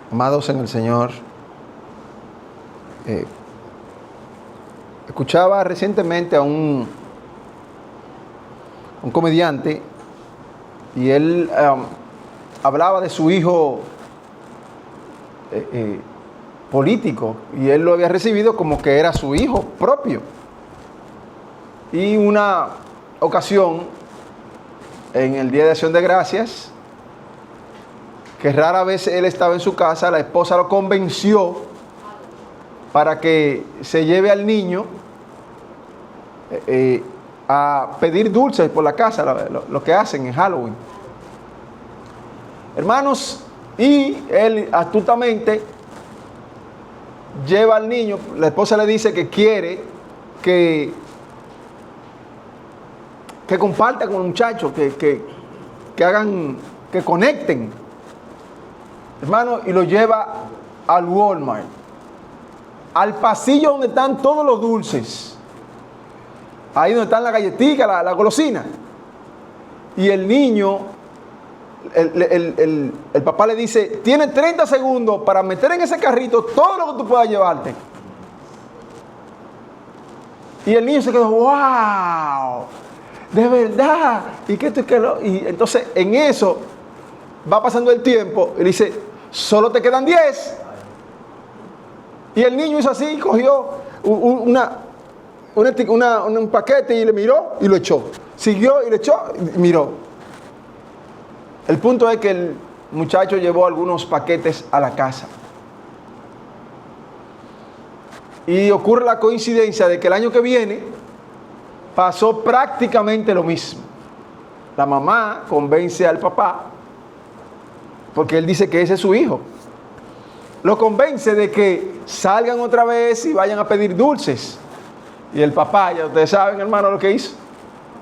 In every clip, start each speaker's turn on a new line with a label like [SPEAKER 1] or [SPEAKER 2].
[SPEAKER 1] Amados en el Señor, escuchaba recientemente a un comediante y él hablaba de su hijo político y él lo había recibido como que era su hijo propio. Y una ocasión, en el Día de Acción de Gracias, que rara vez él estaba en su casa, la esposa lo convenció para que se lleve al niño a pedir dulces por la casa, lo que hacen en Halloween. Hermanos, y él astutamente lleva al niño, la esposa le dice que quiere que comparta con el muchacho, que hagan, que conecten. Hermano, y lo lleva al Walmart, al pasillo donde están todos los dulces, ahí donde están las galletitas, la golosina. Y el niño, el papá le dice, tienes 30 segundos para meter en ese carrito todo lo que tú puedas llevarte. Y el niño se quedó, wow, de verdad. Y que esto y que lo. Y entonces en eso va pasando el tiempo y le dice, solo te quedan 10. Y el niño hizo así, cogió un paquete y le miró y lo echó. Siguió y le echó y miró. El punto es que el muchacho llevó algunos paquetes a la casa. Y ocurre la coincidencia de que el año que viene pasó prácticamente lo mismo. La mamá convence al papá, porque él dice que ese es su hijo. Lo convence de que salgan otra vez y vayan a pedir dulces. Y el papá, ya ustedes saben, hermano, lo que hizo.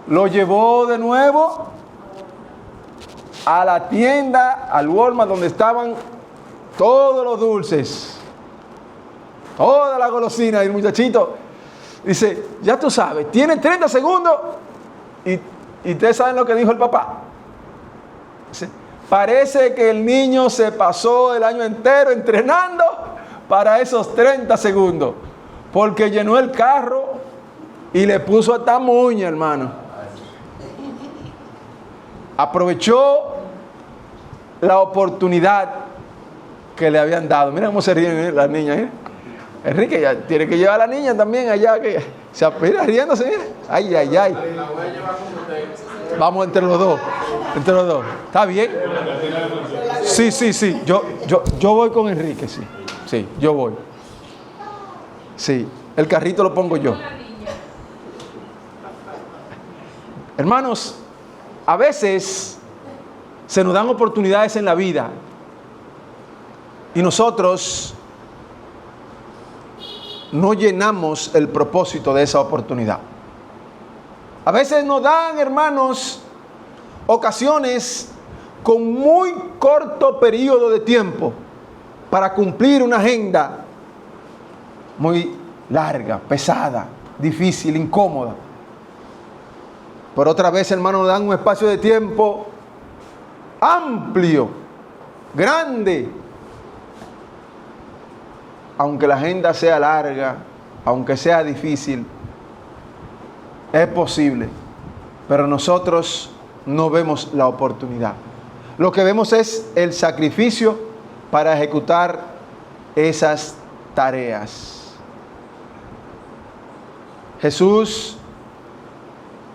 [SPEAKER 1] Lo llevó de nuevo a la tienda, al Walmart, donde estaban todos los dulces, toda la golosina. Y el muchachito dice, ya tú sabes, tiene 30 segundos. Y ustedes saben lo que dijo el papá. Dice, parece que el niño se pasó el año entero entrenando para esos 30 segundos, porque llenó el carro y le puso hasta moña, hermano. Aprovechó la oportunidad que le habían dado. Mira cómo se ríen las niñas, ¿eh? Enrique ya tiene que llevar a la niña también allá, que se mira riéndose, mira. Ay, ay, ay. Vamos entre los dos. Entre los dos. ¿Está bien? Sí. Yo voy con Enrique, sí. Sí, yo voy. Sí, el carrito lo pongo yo. Hermanos, a veces se nos dan oportunidades en la vida y nosotros no llenamos el propósito de esa oportunidad. A veces nos dan, hermanos, ocasiones con muy corto periodo de tiempo para cumplir una agenda muy larga, pesada, difícil, incómoda. Por otra vez, hermanos, nos dan un espacio de tiempo amplio, grande. Aunque la agenda sea larga, aunque sea difícil, es posible. Pero nosotros no vemos la oportunidad. Lo que vemos es el sacrificio para ejecutar esas tareas. Jesús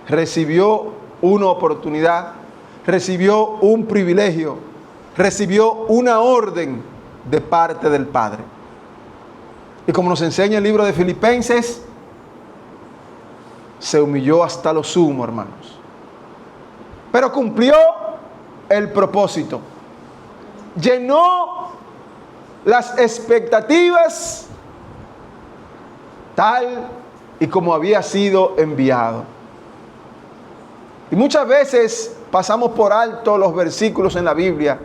[SPEAKER 1] recibió una oportunidad, recibió un privilegio, recibió una orden de parte del Padre. Y como nos enseña el libro de Filipenses, se humilló hasta lo sumo, hermanos. Pero cumplió el propósito. Llenó las expectativas tal y como había sido enviado. Y muchas veces pasamos por alto los versículos en la Biblia,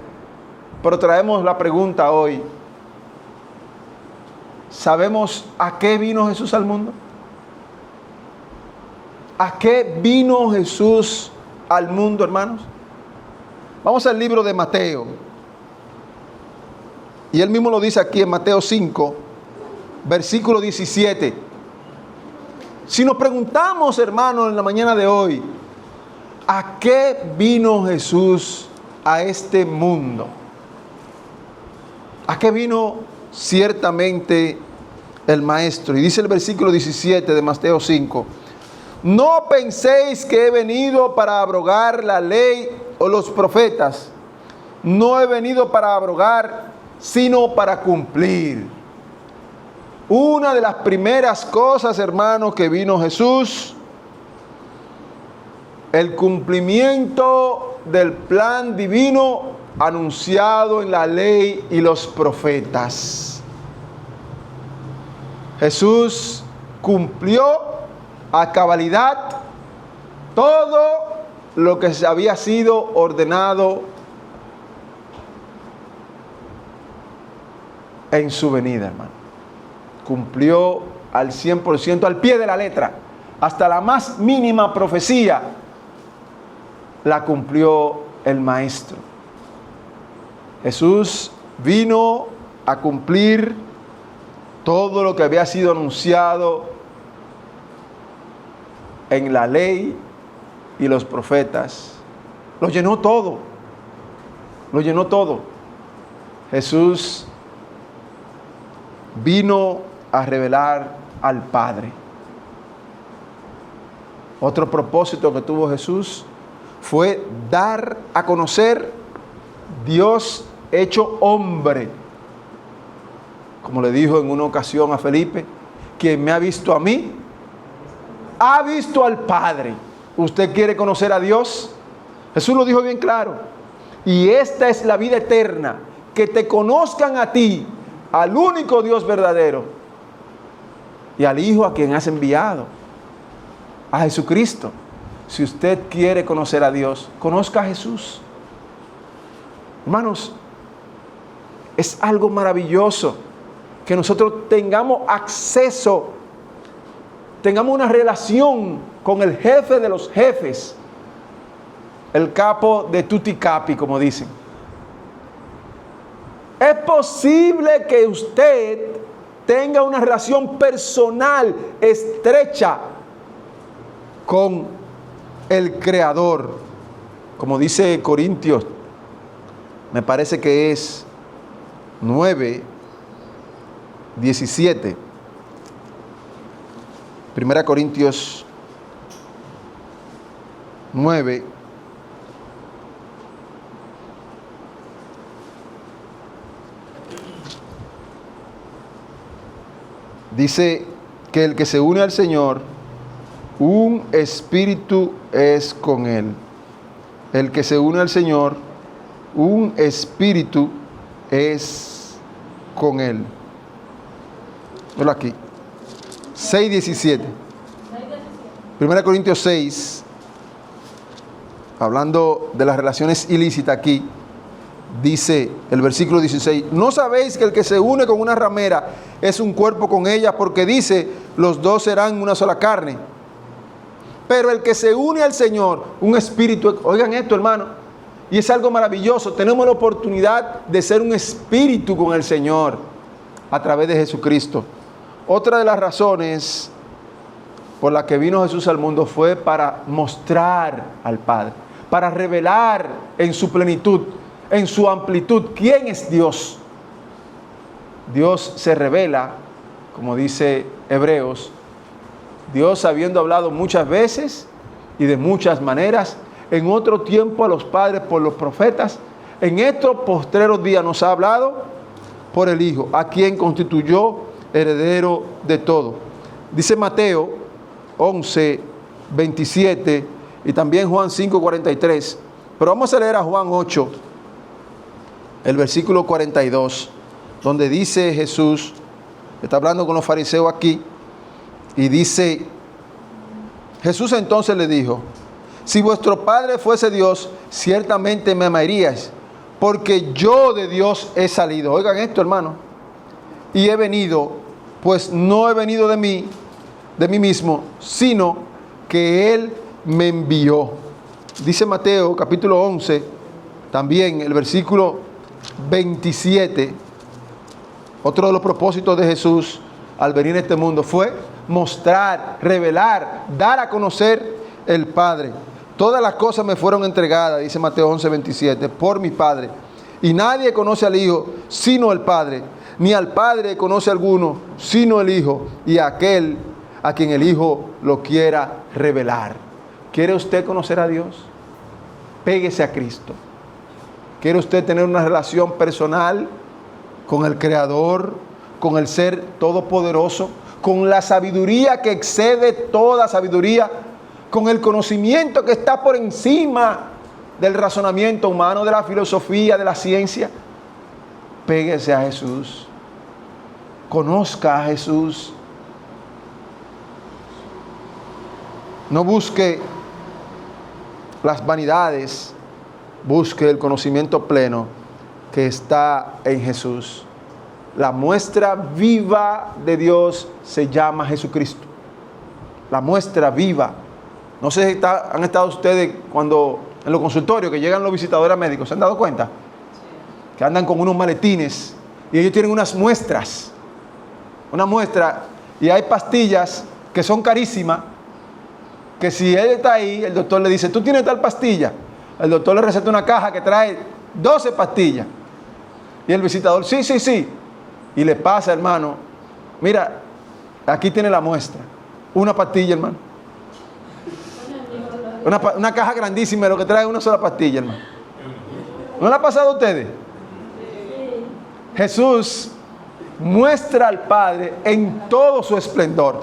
[SPEAKER 1] pero traemos la pregunta hoy. ¿Sabemos a qué vino Jesús al mundo? ¿A qué vino Jesús al mundo, hermanos? Vamos al libro de Mateo. Y él mismo lo dice aquí en Mateo 5, versículo 17. Si nos preguntamos, hermanos, en la mañana de hoy, ¿a qué vino Jesús a este mundo? ¿A qué vino ciertamente el Maestro? Y dice el versículo 17 de Mateo 5. No penséis que he venido para abrogar la ley o los profetas. No he venido para abrogar, sino para cumplir. Una de las primeras cosas, hermanos, que vino Jesús, el cumplimiento del plan divino anunciado en la ley y los profetas. Jesús cumplió a cabalidad todo lo que se había sido ordenado en su venida, hermano. Cumplió al 100%, al pie de la letra, hasta la más mínima profecía la cumplió el Maestro. Jesús vino a cumplir todo lo que había sido anunciado en la ley y los profetas. Lo llenó todo. Lo llenó todo. Jesús vino a revelar al Padre. Otro propósito que tuvo Jesús fue dar a conocer Dios hecho hombre. Como le dijo en una ocasión a Felipe, quien me ha visto a mí, ha visto al Padre. ¿Usted quiere conocer a Dios? Jesús lo dijo bien claro. Y esta es la vida eterna, que te conozcan a ti, al único Dios verdadero, y al Hijo a quien has enviado, a Jesucristo. Si usted quiere conocer a Dios, conozca a Jesús. Hermanos, es algo maravilloso que nosotros tengamos acceso, tengamos una relación con el jefe de los jefes, el capo de tutti capi, como dicen. Es posible que usted tenga una relación personal estrecha con el Creador, como dice Corintios, me parece que es 9:17. 1 Corintios 9. Dice que el que se une al Señor, un espíritu es con Él. El que se une al Señor, un espíritu es con Él. Velo aquí. 6:17. 1 Corintios 6, hablando de las relaciones ilícitas aquí, dice el versículo 16, ¿no sabéis que el que se une con una ramera es un cuerpo con ella? Porque dice, los dos serán una sola carne. Pero el que se une al Señor, un espíritu, oigan esto, hermano, y es algo maravilloso, tenemos la oportunidad de ser un espíritu con el Señor a través de Jesucristo. Otra de las razones por la que vino Jesús al mundo fue para mostrar al Padre, para revelar en su plenitud, en su amplitud, quién es Dios. Dios se revela, como dice Hebreos, Dios habiendo hablado muchas veces y de muchas maneras, en otro tiempo a los padres por los profetas, en estos postreros días nos ha hablado por el Hijo, a quien constituyó heredero de todo. Dice Mateo 11:27 y también Juan 5:43, pero vamos a leer a Juan 8, el versículo 42, donde dice Jesús, está hablando con los fariseos aquí, y dice, Jesús entonces le dijo, si vuestro Padre fuese Dios, ciertamente me amaríais, porque yo de Dios he salido. Oigan esto, hermano, y he venido, pues no he venido de mí mismo, sino que Él me envió. Dice Mateo capítulo 11, también el versículo 27, Otro de los propósitos de Jesús al venir a este mundo fue mostrar, revelar, dar a conocer el Padre. Todas las cosas me fueron entregadas, dice Mateo 11:27, por mi Padre. Y nadie conoce al Hijo sino el Padre, ni al Padre conoce alguno sino el Hijo y aquel a quien el Hijo lo quiera revelar. ¿Quiere usted conocer a Dios? Péguese a Cristo. ¿Quiere usted tener una relación personal con el Creador, con el Ser Todopoderoso, con la sabiduría que excede toda sabiduría, con el conocimiento que está por encima del razonamiento humano, de la filosofía, de la ciencia? Péguese a Jesús. Conozca a Jesús. No busque las vanidades, busque el conocimiento pleno que está en Jesús. La muestra viva de Dios se llama Jesucristo. La muestra viva. No sé si han estado ustedes cuando en los consultorios que llegan los visitadores médicos, ¿se han dado cuenta? Que andan con unos maletines y ellos tienen unas muestras. Una muestra, y hay pastillas que son carísimas, que si él está ahí, el doctor le dice, ¿tú tienes tal pastilla? El doctor le receta una caja que trae 12 pastillas. Y el visitador, sí. Y le pasa, hermano, mira, aquí tiene la muestra. Una pastilla, hermano. Una caja grandísima, lo que trae una sola pastilla, hermano. ¿No le ha pasado a ustedes? Jesús muestra al Padre en todo su esplendor.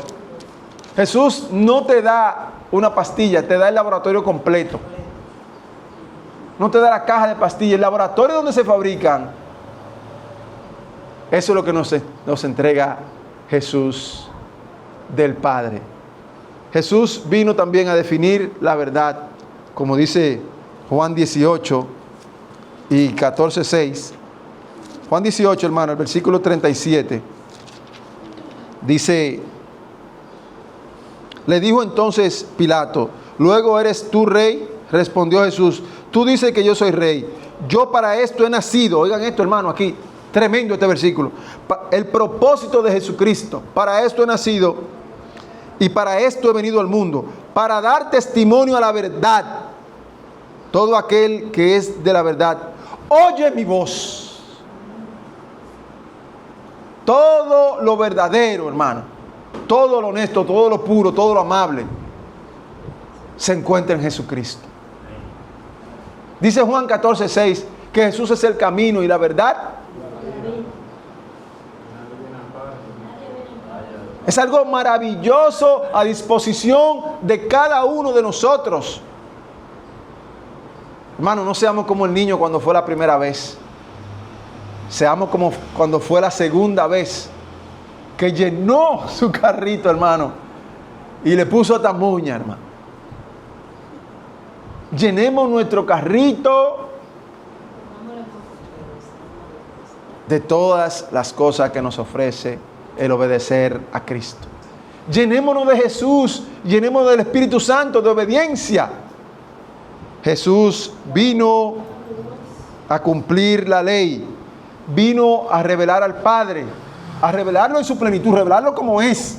[SPEAKER 1] Jesús no te da una pastilla, te da el laboratorio completo. No te da la caja de pastillas, el laboratorio donde se fabrican. Eso es lo que nos entrega Jesús del Padre. Jesús vino también a definir la verdad, como dice Juan 18 y 14:6. Juan 18, hermano, el versículo 37, dice, le dijo entonces Pilato, ¿luego eres tú rey? Respondió Jesús, tú dices que yo soy rey. Yo para esto he nacido. Oigan esto, hermano, aquí, tremendo este versículo. El propósito de Jesucristo, para esto he nacido y para esto he venido al mundo, para dar testimonio a la verdad. Todo aquel que es de la verdad, oye mi voz. Todo lo verdadero, hermano, todo lo honesto, todo lo puro, todo lo amable, se encuentra en Jesucristo. Dice Juan 14:6 que Jesús es el camino y la verdad. Es algo maravilloso a disposición de cada uno de nosotros. Hermano, no seamos como el niño cuando fue la primera vez. Seamos como cuando fue la segunda vez, que llenó su carrito, hermano, y le puso tamuña, hermano. Llenemos nuestro carrito de todas las cosas que nos ofrece el obedecer a Cristo. Llenémonos de Jesús, llenémonos del Espíritu Santo, de obediencia. Jesús vino a cumplir la ley, vino a revelar al Padre, a revelarlo en su plenitud, revelarlo como es.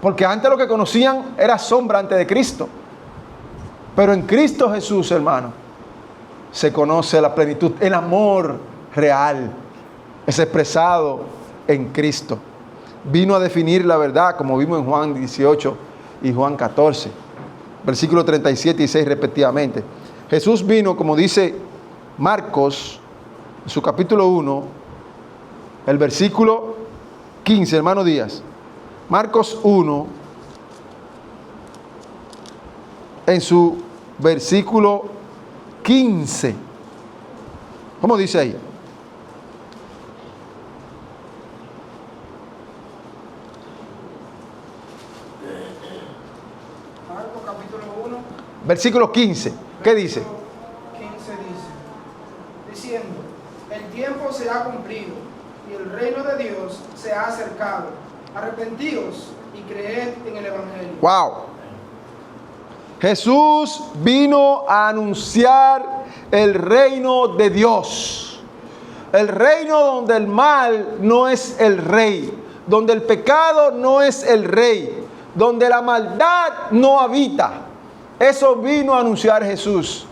[SPEAKER 1] Porque antes lo que conocían era sombra antes de Cristo. Pero en Cristo Jesús, hermano, se conoce la plenitud, el amor real es expresado en Cristo. Vino a definir la verdad, como vimos en Juan 18 y Juan 14, versículos 37 y 6 respectivamente. Jesús vino, como dice Marcos, en su capítulo 1, el versículo 15, hermano Díaz. Marcos 1, en su versículo 15. ¿Cómo dice ahí?
[SPEAKER 2] Marcos capítulo 1.
[SPEAKER 1] Versículo 15. ¿Qué dice?
[SPEAKER 2] 15 dice, diciendo, el tiempo se ha cumplido y el reino de Dios se ha acercado. Arrepentíos y creed en el Evangelio.
[SPEAKER 1] ¡Wow! Jesús vino a anunciar el reino de Dios, El reino donde el mal no es el rey, donde el pecado no es el rey, donde la maldad no habita. Eso vino a anunciar Jesús.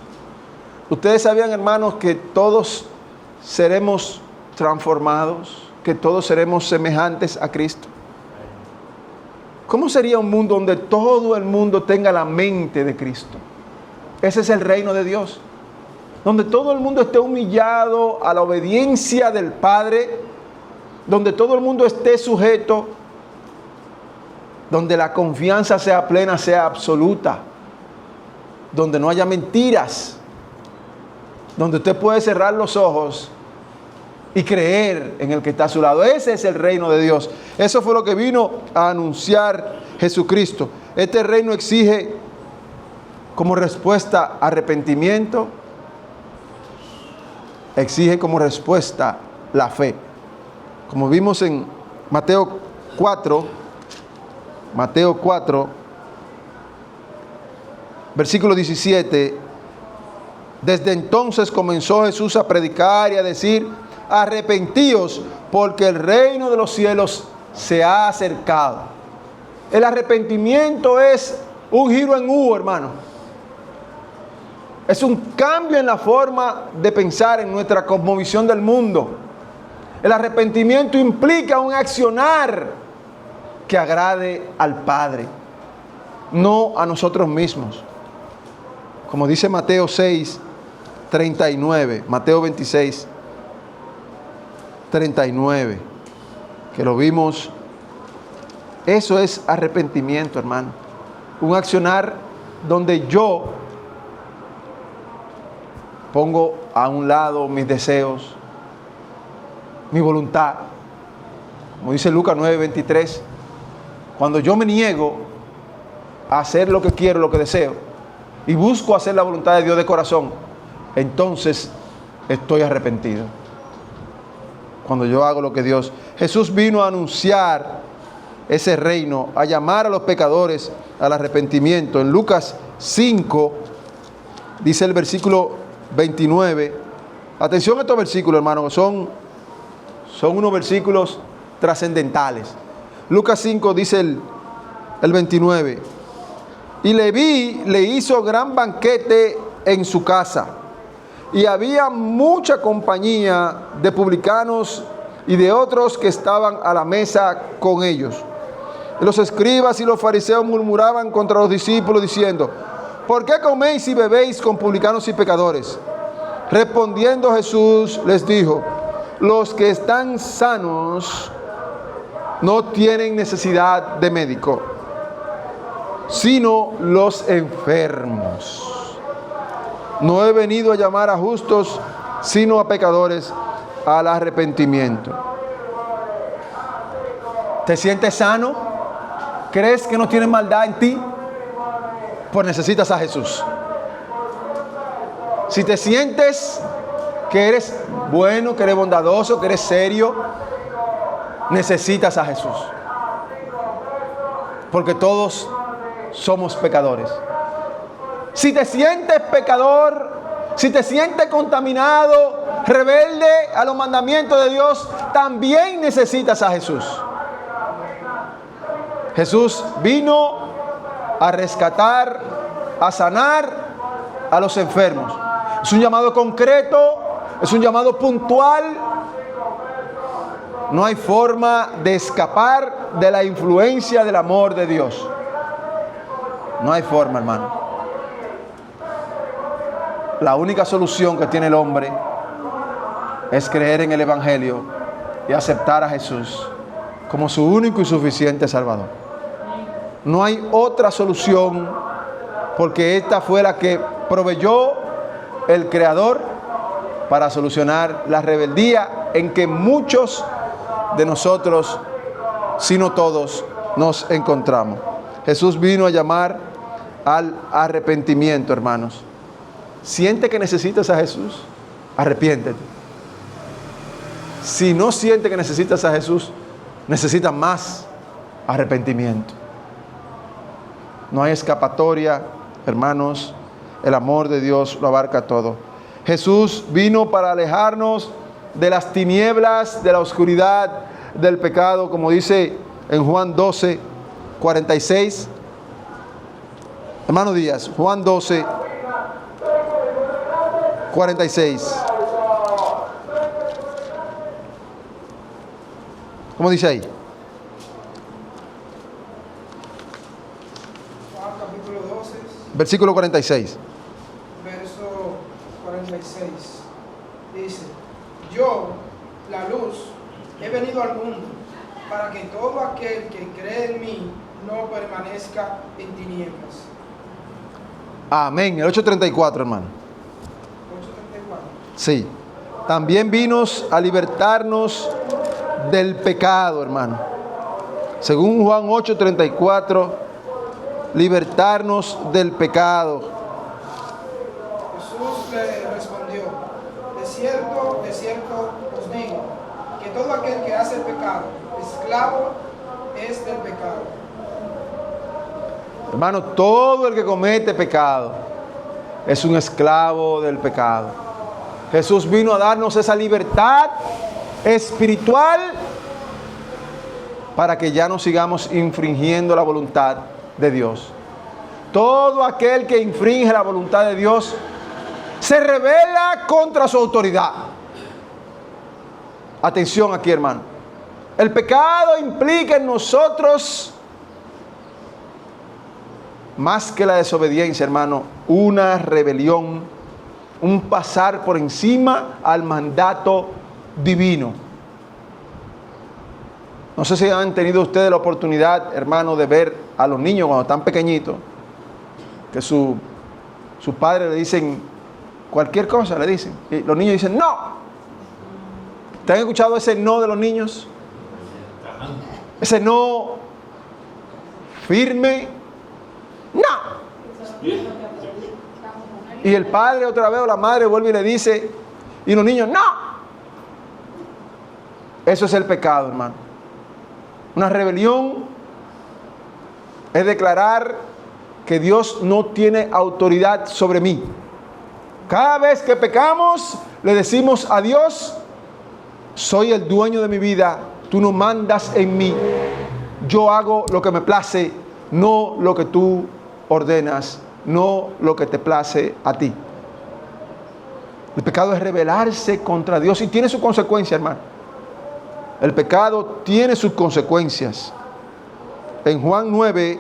[SPEAKER 1] Ustedes sabían, hermanos, que todos seremos transformados, que todos seremos semejantes a Cristo. ¿Cómo sería un mundo donde todo el mundo tenga la mente de Cristo? Ese es el reino de Dios. Donde todo el mundo esté humillado a la obediencia del Padre, donde todo el mundo esté sujeto, donde la confianza sea plena, sea absoluta, donde no haya mentiras, donde usted puede cerrar los ojos y creer en el que está a su lado. Ese es el reino de Dios. Eso fue lo que vino a anunciar Jesucristo. Este reino exige como respuesta arrepentimiento, exige como respuesta la fe. Como vimos en Mateo 4, versículo 17, desde entonces comenzó Jesús a predicar y a decir: arrepentíos, porque el reino de los cielos se ha acercado. El arrepentimiento es un giro en U, hermano. Es un cambio en la forma de pensar en nuestra cosmovisión del mundo. El arrepentimiento implica un accionar que agrade al Padre, no a nosotros mismos. Como dice Mateo 6, 39, Mateo 26, 39, que lo vimos. Eso es arrepentimiento, hermano. Un accionar donde yo pongo a un lado mis deseos, mi voluntad. Como dice Lucas 9:23, cuando yo me niego a hacer lo que quiero, lo que deseo, y busco hacer la voluntad de Dios de corazón, entonces estoy arrepentido. Cuando yo hago lo que Dios... Jesús vino a anunciar ese reino, a llamar a los pecadores al arrepentimiento. En Lucas 5, dice el versículo 29. Atención a estos versículos, hermanos, son unos versículos trascendentales. Lucas 5 dice el 29. Y Leví le hizo gran banquete en su casa, y había mucha compañía de publicanos y de otros que estaban a la mesa con ellos. Y los escribas y los fariseos murmuraban contra los discípulos diciendo: ¿por qué coméis y bebéis con publicanos y pecadores? Respondiendo Jesús les dijo: los que están sanos no tienen necesidad de médico, sino los enfermos. No he venido a llamar a justos, sino a pecadores al arrepentimiento. ¿Te sientes sano? ¿Crees que no tienes maldad en ti? Pues necesitas a Jesús. Si te sientes que eres bueno, que eres bondadoso, que eres serio, necesitas a Jesús. Porque todos somos pecadores. Si te sientes pecador, si te sientes contaminado, rebelde a los mandamientos de Dios, también necesitas a Jesús. Jesús vino a rescatar, a sanar a los enfermos. Es un llamado concreto, es un llamado puntual. No hay forma de escapar de la influencia del amor de Dios. No hay forma, hermano. La única solución que tiene el hombre es creer en el Evangelio y aceptar a Jesús como su único y suficiente Salvador. No hay otra solución, porque esta fue la que proveyó el Creador para solucionar la rebeldía en que muchos de nosotros, si no todos, nos encontramos. Jesús vino a llamar al arrepentimiento, hermanos. ¿Siente que necesitas a Jesús? Arrepiéntete. Si no siente que necesitas a Jesús, necesitas más arrepentimiento. No hay escapatoria, hermanos. El amor de Dios lo abarca todo. Jesús vino para alejarnos de las tinieblas, de la oscuridad, del pecado, como dice en Juan 12, 46. Hermano Díaz, Juan 12, 46. ¿Cómo dice ahí?
[SPEAKER 2] Juan capítulo 12,
[SPEAKER 1] Versículo 46.
[SPEAKER 2] verso 46. Dice, yo, la luz, he venido al mundo para que todo aquel que cree en mí no permanezca en tinieblas.
[SPEAKER 1] Amén. El 8:34, hermano.
[SPEAKER 2] 8:34.
[SPEAKER 1] Sí. También vinos a libertarnos del pecado, hermano. Según Juan 8:34, libertarnos del pecado.
[SPEAKER 2] Jesús le respondió, de cierto os digo, que todo aquel que hace el pecado, esclavo es del pecado.
[SPEAKER 1] Hermano, todo el que comete pecado es un esclavo del pecado. Jesús vino a darnos esa libertad espiritual para que ya no sigamos infringiendo la voluntad de Dios. Todo aquel que infringe la voluntad de Dios se rebela contra su autoridad. Atención aquí, hermano. El pecado implica en nosotros, más que la desobediencia, hermano, una rebelión, un pasar por encima al mandato divino. No sé si han tenido ustedes la oportunidad, hermano, de ver a los niños cuando están pequeñitos, que sus padres le dicen cualquier cosa, le dicen, y los niños dicen no. ¿Te han escuchado ese no de los niños? Ese no firme, no. Y el padre otra vez o la madre vuelve y le dice, y los niños, no. Eso es el pecado, hermano. Una rebelión es declarar que Dios no tiene autoridad sobre mí. Cada vez que pecamos, le decimos a Dios, soy el dueño de mi vida, tú no mandas en mí, yo hago lo que me place, no lo que tú ordenas, no lo que te place a ti. El pecado es rebelarse contra Dios y tiene su consecuencia, hermano. El pecado tiene sus consecuencias. En Juan 9,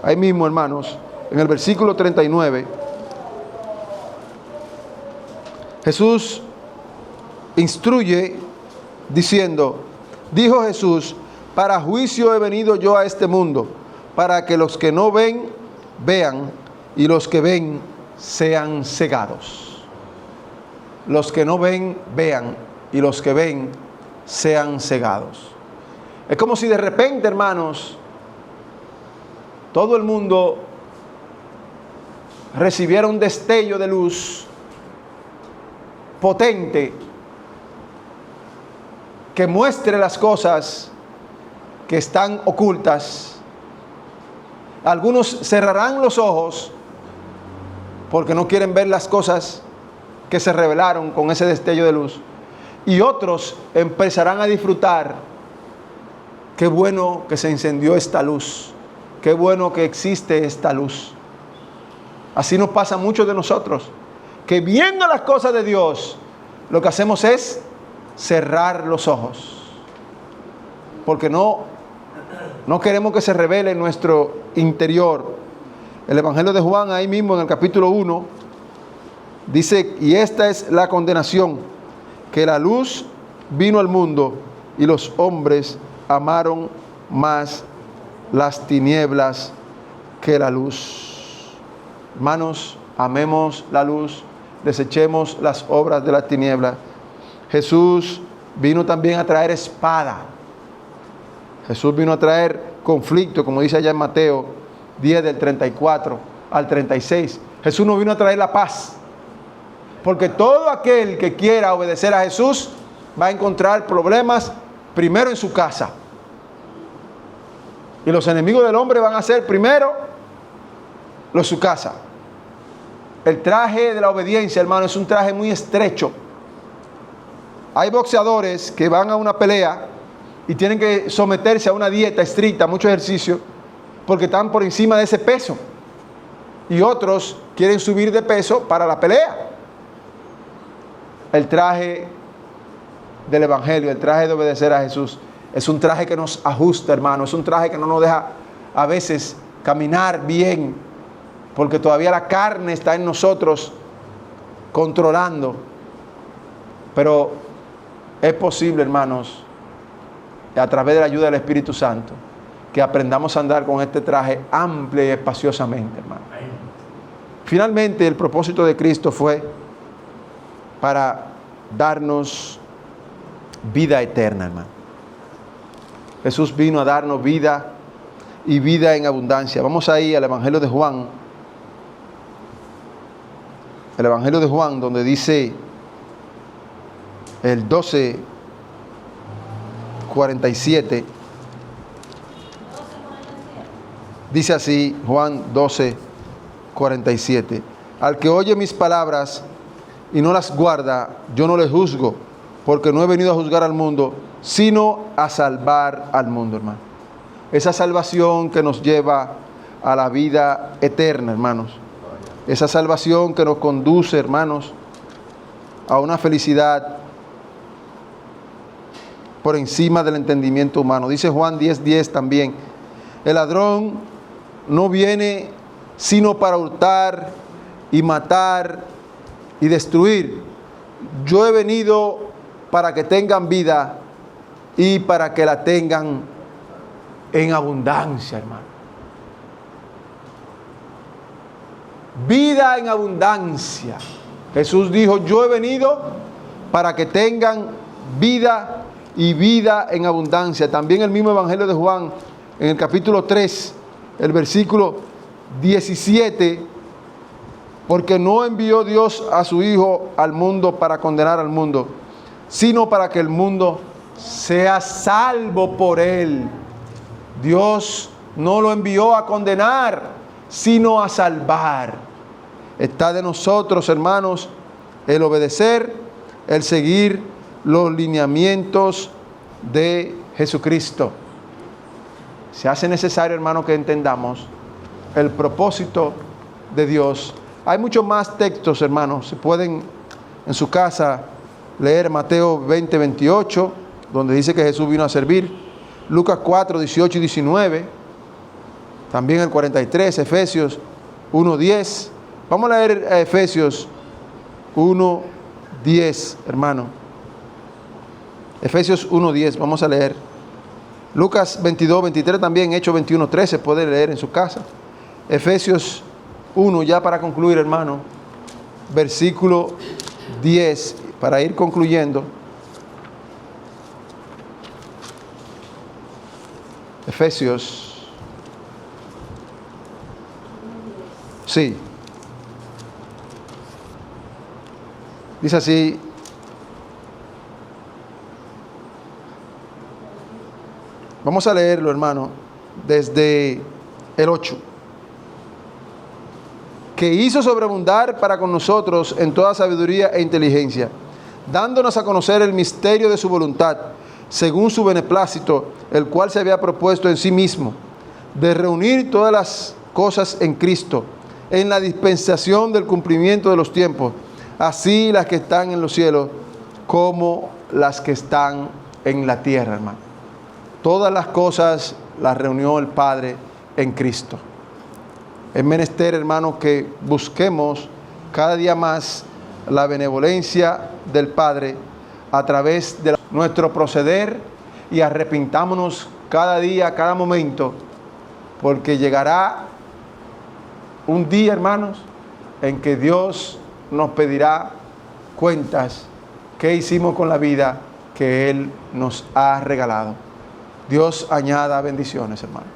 [SPEAKER 1] ahí mismo, hermanos, en el versículo 39, Jesús instruye diciendo, dijo Jesús, para juicio he venido yo a este mundo, para que los que no ven, vean, y los que ven, sean cegados. Los que no ven, vean, y los que ven, sean cegados. Es como si de repente, hermanos, todo el mundo recibiera un destello de luz potente que muestre las cosas que están ocultas. Algunos cerrarán los ojos porque no quieren ver las cosas que se revelaron con ese destello de luz. Y otros empezarán a disfrutar. Qué bueno que se encendió esta luz. Qué bueno que existe esta luz. Así nos pasa a muchos de nosotros, que viendo las cosas de Dios, lo que hacemos es cerrar los ojos. Porque no queremos que se revele en nuestro interior. El Evangelio de Juan, ahí mismo en el capítulo 1, dice, y esta es la condenación, que la luz vino al mundo y los hombres amaron más las tinieblas que la luz. Hermanos, amemos la luz, desechemos las obras de las tinieblas. Jesús vino también a traer espada. Jesús vino a traer conflicto, como dice allá en Mateo 10 del 34 al 36. Jesús no vino a traer la paz. Porque todo aquel que quiera obedecer a Jesús va a encontrar problemas primero en su casa. Y los enemigos del hombre van a ser primero los de su casa. El traje de la obediencia, hermano, es un traje muy estrecho. Hay boxeadores que van a una pelea y tienen que someterse a una dieta estricta, mucho ejercicio, porque están por encima de ese peso. Y otros quieren subir de peso para la pelea. El traje del Evangelio, el traje de obedecer a Jesús, es un traje que nos ajusta, hermano. Es un traje que no nos deja a veces caminar bien, porque todavía la carne está en nosotros controlando. Pero es posible, hermanos, a través de la ayuda del Espíritu Santo, que aprendamos a andar con este traje amplio y espaciosamente, hermano. Finalmente, el propósito de Cristo fue para darnos vida eterna, hermano. Jesús vino a darnos vida y vida en abundancia. Vamos ahí al Evangelio de Juan. El Evangelio de Juan, donde dice el 12:47. Dice así, Juan 12:47. Al que oye mis palabras y no las guarda, yo no le juzgo, porque no he venido a juzgar al mundo, sino a salvar al mundo, hermano. Esa salvación que nos lleva a la vida eterna, hermanos. Esa salvación que nos conduce, hermanos, a una felicidad por encima del entendimiento humano. Dice Juan 10:10 también, el ladrón no viene sino para hurtar y matar y destruir. Yo he venido para que tengan vida y para que la tengan en abundancia, hermano. Vida en abundancia. Jesús dijo, yo he venido para que tengan vida y vida en abundancia. También el mismo Evangelio de Juan, en el capítulo 3, el versículo 17, porque no envió Dios a su Hijo al mundo para condenar al mundo, sino para que el mundo sea salvo por él. Dios no lo envió a condenar, sino a salvar. Está de nosotros, hermanos, el obedecer, el seguir los lineamientos de Jesucristo. Se hace necesario, hermano, que entendamos el propósito de Dios. Hay muchos más textos, hermanos. Se pueden en su casa leer Mateo 20:28, donde dice que Jesús vino a servir. Lucas 4:18 y 19. También el 43, Efesios 1:10. Vamos a leer Efesios 1:10, hermano. Efesios 1:10, vamos a leer. Lucas 22:23 también, Hechos 21:13, puede leer en su casa. Efesios 1, ya para concluir, hermano. Versículo 10, para ir concluyendo. Efesios. Sí. Dice así. Vamos a leerlo, hermano, desde el 8. Que hizo sobreabundar para con nosotros en toda sabiduría e inteligencia, dándonos a conocer el misterio de su voluntad, según su beneplácito, el cual se había propuesto en sí mismo, de reunir todas las cosas en Cristo, en la dispensación del cumplimiento de los tiempos, así las que están en los cielos como las que están en la tierra, hermano. Todas las cosas las reunió el Padre en Cristo. Es menester, hermano, que busquemos cada día más la benevolencia del Padre a través de nuestro proceder y arrepintámonos cada día, cada momento, porque llegará un día, hermanos, en que Dios nos pedirá cuentas. ¿Qué hicimos con la vida que Él nos ha regalado? Dios añada bendiciones, hermano.